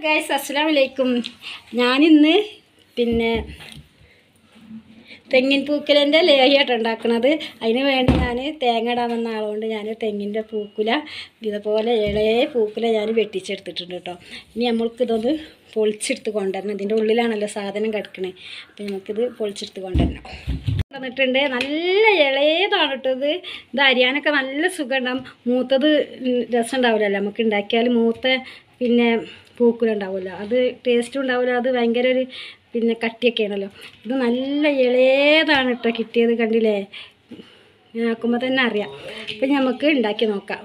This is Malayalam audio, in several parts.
ഗൈസ് അസ്സലാമു അലൈക്കും. ഞാനിന്ന് പിന്നെ തെങ്ങിൻ പൂക്കുലൻ്റെ ലേഹ്യമായിട്ട് ഉണ്ടാക്കുന്നത്. അതിന് വേണ്ടി ഞാൻ തേങ്ങ ഇടാൻ വന്ന ആളുകൊണ്ട് ഞാൻ തെങ്ങിൻ്റെ പൂക്കുല ഇതുപോലെ ഇളയ പൂക്കുല ഞാൻ വെട്ടിച്ചെടുത്തിട്ടുണ്ട് കേട്ടോ. ഇനി നമ്മൾക്ക് ഇതൊന്ന് പൊളിച്ചെടുത്ത് കൊണ്ടുവരണം. ഇതിൻ്റെ ഉള്ളിലാണല്ലോ സാധനം കിടക്കണേ. അപ്പോൾ നമുക്കിത് പൊളിച്ചെടുത്ത് കൊണ്ടുവരണം. വന്നിട്ടുണ്ട്. നല്ല ഇളയതാണ് കേട്ടത്. ഇത് അരിയാനൊക്കെ നല്ല സുഖം ഉണ്ടാകും. മൂത്തത് രസം ഉണ്ടാവില്ലല്ലോ നമുക്ക് ഉണ്ടാക്കിയാൽ. മൂത്ത പിന്നെ പൂക്കുലുണ്ടാവില്ല, അത് ടേസ്റ്റും ഉണ്ടാവില്ല. അത് ഭയങ്കര ഒരു പിന്നെ കട്ടിയൊക്കെ ആണല്ലോ. ഇത് നല്ല ഇളയതാണ് കേട്ടോ കിട്ടിയത്. കണ്ടില്ലേ, നോക്കുമ്പോൾ തന്നെ അറിയാം. അപ്പം നമുക്ക് ഉണ്ടാക്കി നോക്കാം.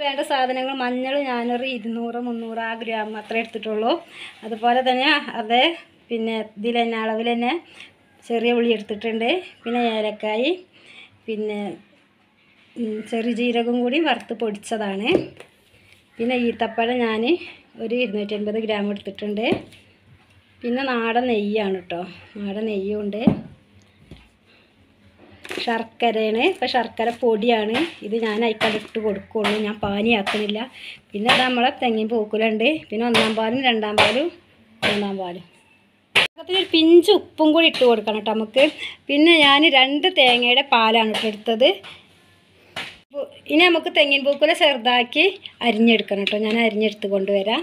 വേണ്ട സാധനങ്ങൾ മഞ്ഞൾ ഞാനൊരു 200-300 ഗ്രാം അത്ര എടുത്തിട്ടുള്ളൂ. അതുപോലെ തന്നെ അതേ പിന്നെ ഇതിൽ തന്നെ അളവിൽ തന്നെ ചെറിയ ഉള്ളി എടുത്തിട്ടുണ്ട്. പിന്നെ ഏലക്കായ്, പിന്നെ ചെറിയ ജീരകം കൂടി വറുത്ത് പൊടിച്ചതാണ്. പിന്നെ ഈത്തപ്പഴം ഞാൻ ഒരു 250 ഗ്രാം എടുത്തിട്ടുണ്ട്. പിന്നെ നാടൻ നെയ്യാണ് കേട്ടോ, നാടൻ നെയ്യുണ്ട്. ശർക്കരയാണ്, ഇപ്പം ശർക്കര പൊടിയാണ്. ഇത് ഞാൻ അതിക്കടിട്ട് കൊടുക്കുള്ളൂ, ഞാൻ പാനിയാക്കണില്ല. പിന്നെ അത് നമ്മളെ തെങ്ങിൻ പൂക്കുലുണ്ട്. പിന്നെ 1-ാം പാലും 2-ാം പാലും 3-ാം പാലും. ഒരു പിഞ്ച് ഉപ്പും കൂടി ഇട്ട് കൊടുക്കണം കേട്ടോ നമുക്ക്. പിന്നെ ഞാൻ 2 തേങ്ങയുടെ പാലാണ് എടുത്തത്. ഇനി നമുക്ക് തെങ്ങിൻ പൂക്കുല ചെറുതാക്കി അരിഞ്ഞെടുക്കണം കേട്ടോ. ഞാൻ അരിഞ്ഞെടുത്ത് കൊണ്ടുവരാം.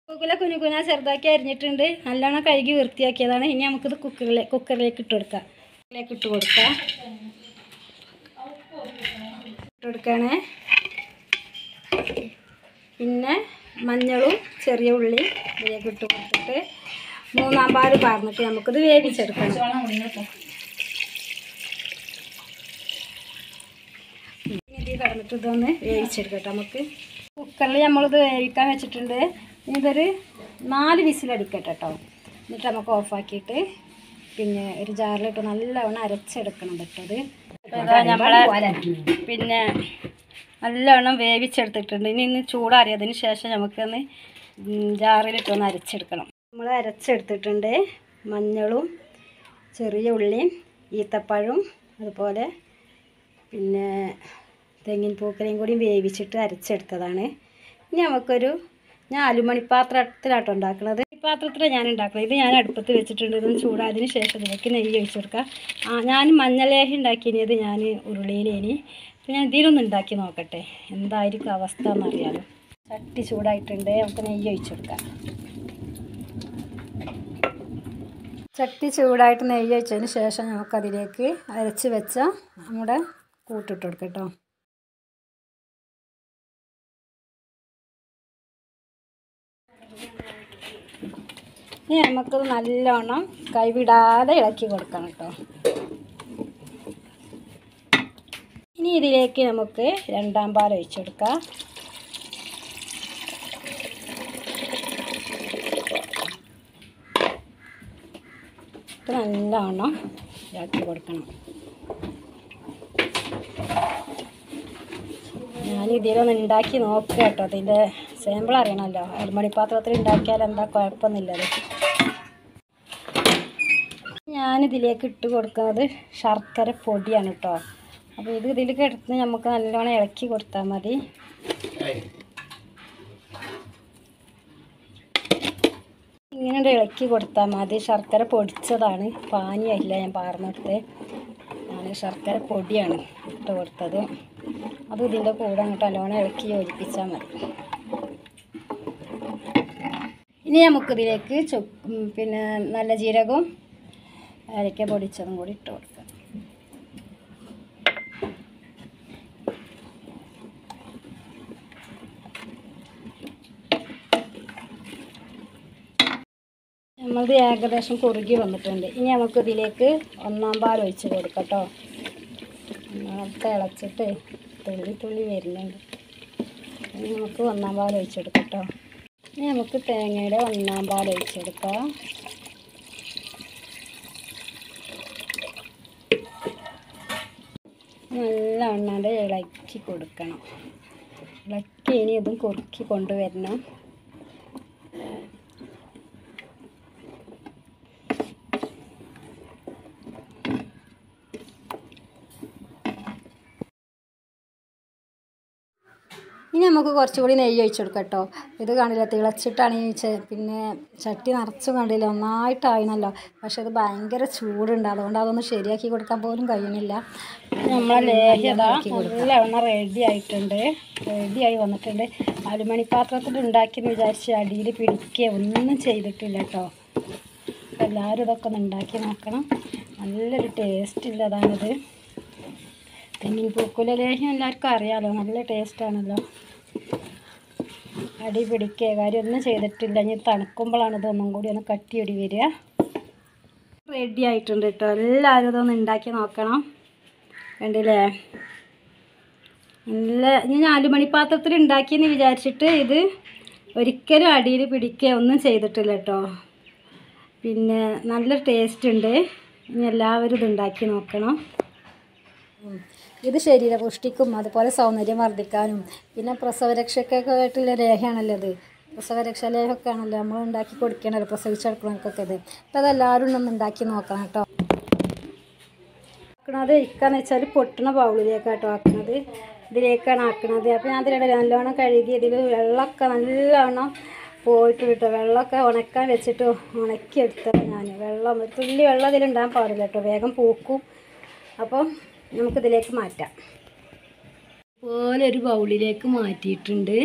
പൂക്കുല കുനുകുന ചെറുതാക്കി അരിഞ്ഞിട്ടുണ്ട്. നല്ലോണം കഴുകി വൃത്തിയാക്കിയതാണ്. ഇനി നമുക്കിത് കുക്കറിലേക്ക് ഇട്ട് കൊടുക്കാം. ഇട്ട് കൊടുക്കണേ. പിന്നെ മഞ്ഞളും ചെറിയ ഉള്ളി ഇതിലേക്ക് ഇട്ട് കൊടുത്തിട്ട് 3-ാം പാല് പാർന്നിട്ട് നമുക്കിത് വേവിച്ചെടുക്കണം. ഇതിൽ കടന്നിട്ട് ഇതൊന്ന് വേവിച്ചെടുക്കട്ടെ നമുക്ക്. കുക്കറിൽ നമ്മളിത് വേവിക്കാൻ വെച്ചിട്ടുണ്ട്. ഇനി ഇതൊരു 4 വിസിലടിക്കട്ടെ കേട്ടോ. എന്നിട്ട് നമുക്ക് ഓഫാക്കിയിട്ട് പിന്നെ ഒരു ജാറിലിട്ട് നല്ലവണ്ണം അരച്ചെടുക്കണം പറ്റത്. നമ്മളെ പിന്നെ നല്ലവണ്ണം വേവിച്ചെടുത്തിട്ടുണ്ട്. ഇനി ചൂടാറിയതിന് ശേഷം നമുക്കൊന്ന് ജാറിലിട്ടൊന്ന് അരച്ചെടുക്കണം. നമ്മൾ അരച്ചെടുത്തിട്ടുണ്ട്. മഞ്ഞളും ചെറിയ ഉള്ളിയും ഈത്തപ്പഴവും അതുപോലെ പിന്നെ തെങ്ങിൻ പൂക്കലയും കൂടി വേവിച്ചിട്ട് അരച്ചെടുത്തതാണ്. ഇനി ഞാൻ അലുമണിപ്പാത്രത്തിലാട്ടോ ഉണ്ടാക്കുന്നത്. ഈ പാത്രത്തിലാണ് ഞാൻ ഉണ്ടാക്കുന്നത്. ഇത് ഞാൻ അടുപ്പത്ത് വെച്ചിട്ടുണ്ട്. ഇതൊന്ന് ചൂടായതിന് ശേഷം ഇതിലേക്ക് നെയ്യ് ഒഴിച്ച് കൊടുക്കുക. ഞാൻ മഞ്ഞളേഹി ഉണ്ടാക്കിയത് ഞാൻ ഉരുളിയിലേനി. അപ്പോൾ ഞാൻ ഇതിലൊന്ന് ഉണ്ടാക്കി നോക്കട്ടെ എന്തായിരിക്കും അവസ്ഥ എന്നറിയാലോ. ചട്ടി ചൂടായിട്ടുണ്ട്, നമുക്ക് നെയ്യ് ഒഴിച്ച് കൊടുക്കാം. ചട്ടി ചൂടായിട്ട് നെയ്യ് ഒഴിച്ചതിന് ശേഷം നമുക്കതിലേക്ക് അരച്ച് വെച്ച നമ്മുടെ കൂട്ടിട്ട് കൊടുക്കാം കേട്ടോ. ഇനി നമുക്കത് നല്ലോണം കൈവിടാതെ ഇളക്കി കൊടുക്കണം കേട്ടോ. ഇനി ഇതിലേക്ക് നമുക്ക് 2-ാം പാൽ ഒഴിച്ചു കൊടുക്കാം. നല്ലോണം ഇളക്കി കൊടുക്കണം. ഞാനിതിലൊന്ന് ഉണ്ടാക്കി നോക്കുക കേട്ടോ. അതിൻ്റെ സാമ്പിൾ അറിയണമല്ലോ. അലുമണിപ്പാത്രത്തിൽ ഉണ്ടാക്കിയാൽ എന്താ കുഴപ്പമൊന്നുമില്ലത്. ഞാനിതിലേക്ക് ഇട്ട് കൊടുക്കുന്നത് ശർക്കര പൊടിയാണ് കേട്ടോ. അപ്പോൾ ഇതിലേക്ക് എടുത്ത് നമുക്ക് നല്ലോണം ഇളക്കി കൊടുത്താൽ മതി. ഇങ്ങനെ ഇളക്കി കൊടുത്താൽ മതി. ശർക്കര പൊടിച്ചതാണ്, പാനിയല്ല ഞാൻ പാർന്നെടുത്ത്. ഞാൻ ശർക്കര പൊടിയാണ് ഇട്ട് കൊടുത്തത്. അത് ഇതിൻ്റെ കൂടെ അങ്ങോട്ട് നല്ലോണം ഇളക്കി യോജിപ്പിച്ചാൽ മതി. ഇനി നമുക്കിതിലേക്ക് പിന്നെ നല്ല ജീരകവും ഏലക്ക പൊടിച്ചതും കൂടി ഇട്ട് കൊടുക്കാം. നമ്മളത് ഏകദേശം കുറുകി വന്നിട്ടുണ്ട്. ഇനി നമുക്കിതിലേക്ക് 1-ാം പാൽ ഒഴിച്ച് കൊടുക്കാം കേട്ടോ. തിളച്ചിട്ട് തുള്ളി വരുന്നുണ്ട്. ഇനി നമുക്ക് 1-ാം പാൽ ഒഴിച്ചെടുക്കാം കേട്ടോ. ഇനി നമുക്ക് തേങ്ങയുടെ 1-ാം പാൽ ഒഴിച്ചെടുക്കാം. നല്ലവണ്ണം ഇളക്കി കൊടുക്കണം. ഇളക്കി ഇനി ഇതും കുറുക്കി കൊണ്ടുവരണം. ഇനി നമുക്ക് കുറച്ചുകൂടി നെയ്യ് ഒഴിച്ച് കൊടുക്കാം കേട്ടോ. ഇത് കാണില്ല തിളച്ചിട്ടാണ് ഈ പിന്നെ ചട്ടി നിറച്ചും കണ്ടില്ല ഒന്നായിട്ടായിരുന്നല്ലോ. പക്ഷെ അത് ഭയങ്കര ചൂടുണ്ട്, അതുകൊണ്ട് അതൊന്നും ശരിയാക്കി കൊടുക്കാൻ പോലും കഴിയുന്നില്ല. നമ്മളെ ലേഹ്യം നല്ലവണ്ണം റെഡി ആയിട്ടുണ്ട്, റെഡിയായി വന്നിട്ടുണ്ട്. അലുമണി പാത്രത്തിൽ ഉണ്ടാക്കിയെന്ന് വിചാരിച്ച് അടിയിൽ പിടിക്കുക ഒന്നും ചെയ്തിട്ടില്ല കേട്ടോ. അപ്പോൾ എല്ലാവരും ഇതൊക്കെ ഒന്ന് ഉണ്ടാക്കി നോക്കണം. നല്ലൊരു ടേസ്റ്റ് ഉള്ളതാണിത്. തെങ്ങിൻ പൂക്കുല ലേഹ്യം എല്ലാവർക്കും അറിയാമല്ലോ, നല്ല ടേസ്റ്റാണല്ലോ. അടി പിടിക്കുക കാര്യം ഒന്നും ചെയ്തിട്ടില്ല. ഇനി തണുക്കുമ്പോഴാണ് ഇതൊന്നും കൂടി ഒന്ന് കട്ടിയൊടി വരിക. റെഡി ആയിട്ടുണ്ട് കേട്ടോ. എല്ലാവരും ഇതൊന്ന് ഉണ്ടാക്കി നോക്കണം. കണ്ടില്ലേ നല്ല. ഞാൻ അലുമണി പാത്രത്തിൽ ഉണ്ടാക്കിയെന്ന് വിചാരിച്ചിട്ട് ഇത് ഒരിക്കലും അടിയിൽ പിടിക്കുക ഒന്നും ചെയ്തിട്ടില്ല കേട്ടോ. പിന്നെ നല്ല ടേസ്റ്റ് ഉണ്ട്. ഇനി എല്ലാവരും ഇത് ഉണ്ടാക്കി നോക്കണം. ഇത് ശരീരപുഷ്ടിക്കും അതുപോലെ സൗന്ദര്യം വർദ്ധിക്കാനും പിന്നെ പ്രസവരക്ഷയ്ക്കൊക്കെ ആയിട്ടുള്ള ലേഹ്യമാണല്ലോ ഇത്. പ്രസവരക്ഷ ലേഹമൊക്കെ ആണല്ലോ നമ്മൾ ഉണ്ടാക്കി കൊടുക്കണല്ലോ പ്രസവിച്ചെടുക്കണവർക്കൊക്കെ ഇത്. അപ്പോൾ അതെല്ലാവരും ഒന്ന് ഉണ്ടാക്കി നോക്കണം കേട്ടോ. ആക്കണത് ഇക്കാന്ന് വെച്ചാൽ പൊട്ടണ ബൗളിലേക്കാട്ടോ ആക്കണത്, ഇതിലേക്കാണ് ആക്കണത്. അപ്പോൾ ഞാൻ ഇതിലിടെ നല്ലോണം കഴുകി ഇതിൽ വെള്ളമൊക്കെ നല്ലോണം പോയിട്ട് കേട്ടോ. വെള്ളമൊക്കെ ഉണക്കാൻ വെച്ചിട്ട് ഉണക്കിയെടുത്തത് ഞാൻ. വെള്ളം ഒരു തുള്ളി വെള്ളം ഇതിലുണ്ടാകാൻ പാടില്ല കേട്ടോ, വേഗം പൂക്കും. അപ്പം നമുക്കിതിലേക്ക് മാറ്റാം. അതുപോലെ ഒരു ബൗളിലേക്ക് മാറ്റിയിട്ടുണ്ട്.